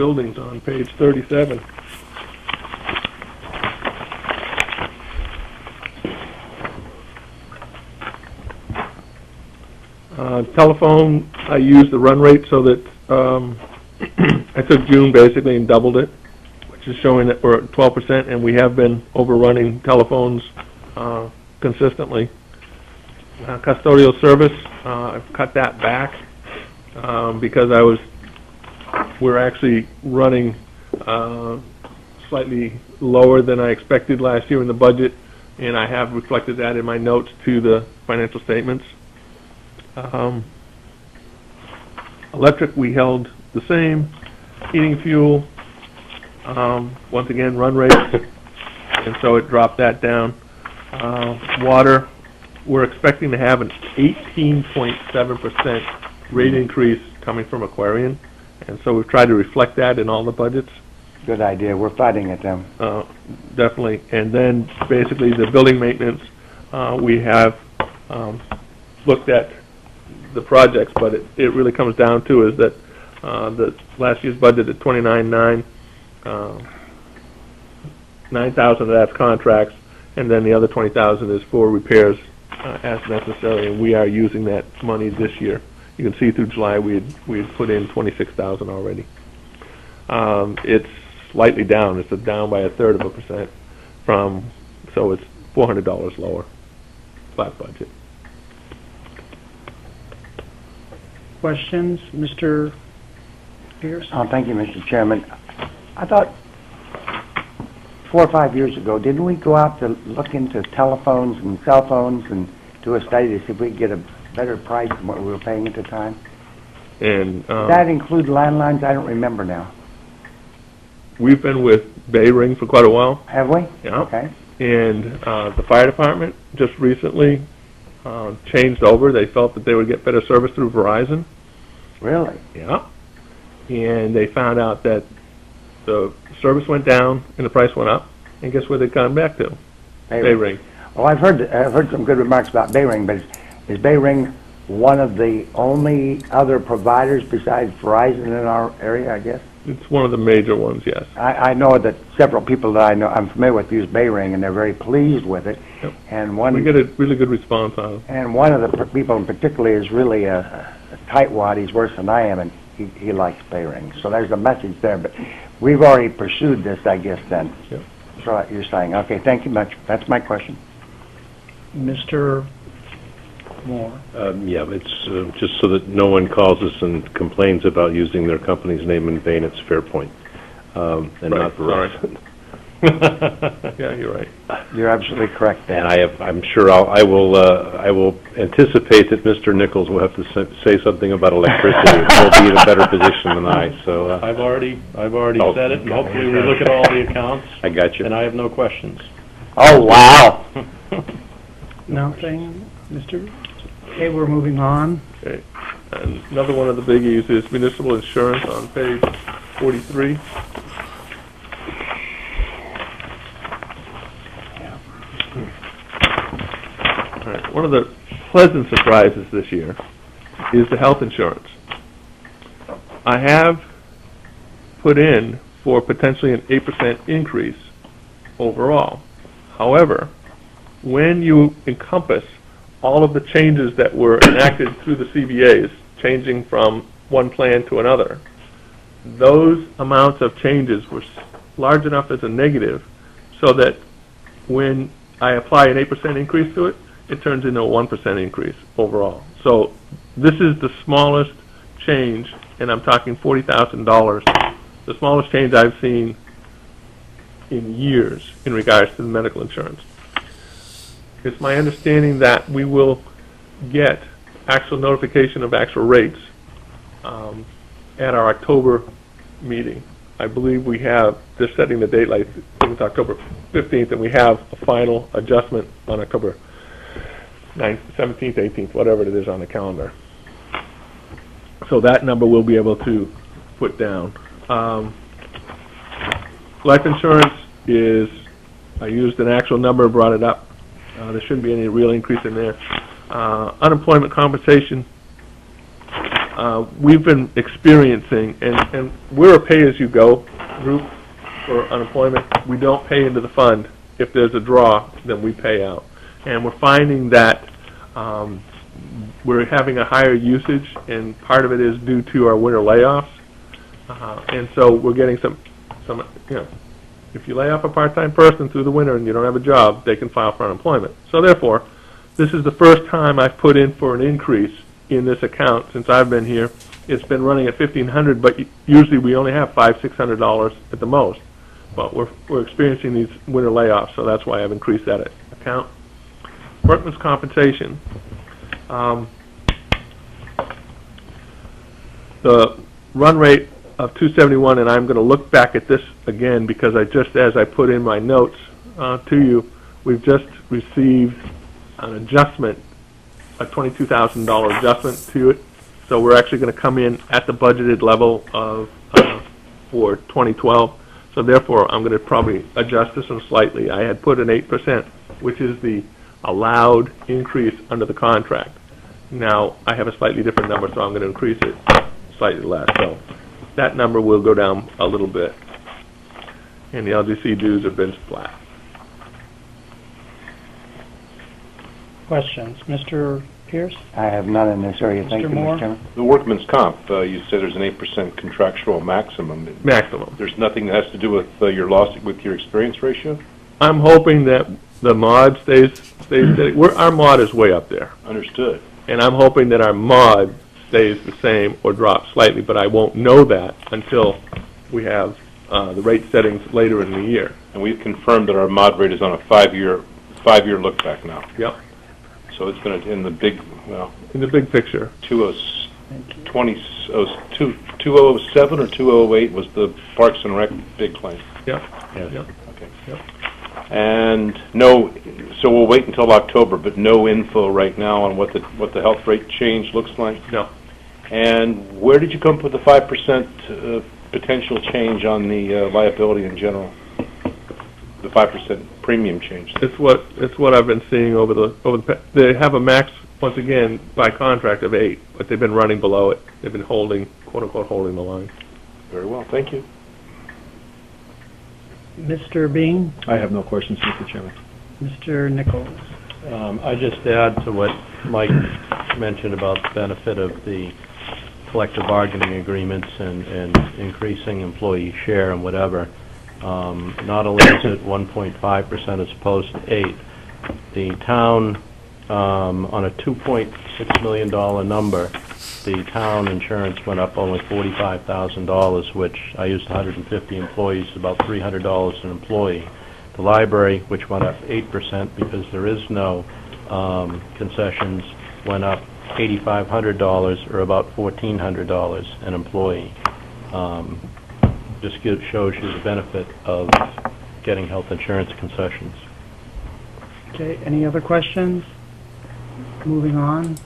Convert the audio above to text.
buildings on page 37. Telephone, I used the run rate so that I took June basically and doubled it, which is showing that we're at 12%, and we have been overrunning telephones consistently. Custodial service, I've cut that back because we're actually running slightly lower than I expected last year in the budget, and I have reflected that in my notes to the financial statements. Electric, we held the same. Heating fuel, once again, run rate, and so it dropped that down. Water, we're expecting to have an 18.7% rate increase coming from Aquarian, and so we've tried to reflect that in all the budgets. Good idea. We're fighting it then. Definitely. And then basically the building maintenance, we have looked at the projects, but it really comes down to is that the last year's budget at 29.9, 9,000 of that's contracts, and then the other 20,000 is for repairs as necessary, and we are using that money this year. You can see through July we had put in 26,000 already. It's slightly down. It's down by 1/3% so it's $400 lower, flat budget. Questions, Mr. Pierce? Oh, thank you, Mr. Chairman. I thought 4 or 5 years ago, didn't we go out to look into telephones and cell phones and do a study to see if we could get a better price than what we were paying at the time? And Did that include landlines? I don't remember now. We've been with Bay Ring for quite a while. Have we? Yeah. Okay. And the fire department just recently changed over. They felt that they would get better service through Verizon. Really? Yeah. And they found out that the service went down and the price went up. And guess where they've gone back to? Bay Ring. Well, I've heard some good remarks about Bay Ring, but is Bay Ring one of the only other providers besides Verizon in our area, I guess? It's one of the major ones, yes. I know that several people that I'm familiar with use Bay Ring, and they're very pleased with it. Yep. And We get a really good response on it. And one of the people in particular is really a tightwad. He's worse than I am, and he likes Bay Ring. So there's a message there. But we've already pursued this, I guess, then. Yep. That's what you're saying. Okay, thank you much. That's my question. Mr. Moore? Yeah, it's just so that no one calls us and complains about using their company's name in vain. It's Fairpoint, and Right, not Verizon. Yeah, you're right. You're absolutely correct, Dan. And I'm sure I will anticipate that Mr. Nichols will have to say something about electricity. He'll be in a better position than I. So I've already Oh. said it, and hopefully we look at all the accounts. I got you. And I have no questions. Oh, wow. Nothing, Mr.? Okay, we're moving on. Okay. And another one of the biggies is municipal insurance on page 43. All right. One of the pleasant surprises this year is the health insurance. I have put in for potentially an 8% increase overall. However, when you encompass all of the changes that were enacted through the CBAs, changing from one plan to another, those amounts of changes were large enough as a negative so that when I apply an 8% increase to it, it turns into a 1% increase overall. So this is the smallest change, and I'm talking $40,000, the smallest change I've seen in years in regards to the medical insurance. It's my understanding that we will get actual notification of actual rates at our October meeting. I believe we have, just setting the date, like I think it's October 15th, and we have a final adjustment on October 9th, 17th, 18th, whatever it is on the calendar. So that number we'll be able to put down. Life insurance is, I used an actual number, brought it up. There shouldn't be any real increase in there. Unemployment compensation, we've been experiencing, and we're a pay-as-you-go group for unemployment. We don't pay into the fund. If there's a draw, then we pay out. And we're finding that we're having a higher usage, and part of it is due to our winter layoffs. And so we're getting some, if you lay off a part-time person through the winter and you don't have a job, they can file for unemployment. So therefore, this is the first time I've put in for an increase in this account since I've been here. It's been running at $1,500, but usually we only have $500-600 at the most. But we're experiencing these winter layoffs, so that's why I've increased that account. Workman's compensation. The run rate of 271, and I'm going to look back at this again because as I put in my notes to you, we've just received an adjustment, a $22,000 adjustment to it. So we're actually going to come in at the budgeted level of for 2012. So therefore, I'm going to probably adjust this one slightly. I had put an 8%, which is the allowed increase under the contract. Now I have a slightly different number, so I'm going to increase it slightly less. So that number will go down a little bit. And the LGC dues have been flat. Questions? Mr. Pierce? I have none in this area. Thank you, Mr. Moore? Mr. Chairman. The workman's comp, you said there's an 8% contractual maximum. Maximum. There's nothing that has to do with your loss, with your experience ratio? I'm hoping that the mod stays steady. Our mod is way up there. Understood. And I'm hoping that our mod stays the same or drops slightly, but I won't know that until we have the rate settings later in the year. And we've confirmed that our mod rate is on a five-year look back now. Yep. So it's going to, in the big, well, In the big picture. 2007 or 2008 was the Parks and Rec big claim. Yep. Yes. Yep. Okay. Yep. And no, so we'll wait until October, but no info right now on what the health rate change looks like. No. And where did you come up with the 5% potential change on the liability in general? The 5% premium change. It's what I've been seeing over the they have a max once again by contract of 8, but they've been running below it. They've been holding, quote unquote, holding the line. Very well, thank you. Mr. Bean? I have no questions, Mr. Chairman. Mr. Nichols? I just add to what Mike mentioned about the benefit of the collective bargaining agreements and increasing employee share and whatever. Not only is it 1.5% as opposed to 8, the town on a $2.6 million number, the town insurance went up only $45,000, which I used 150 employees, about $300 an employee. The library, which went up 8% because there is no concessions, went up $8,500 or about $1,400 an employee. Just shows you the benefit of getting health insurance concessions. Okay, any other questions? Moving on.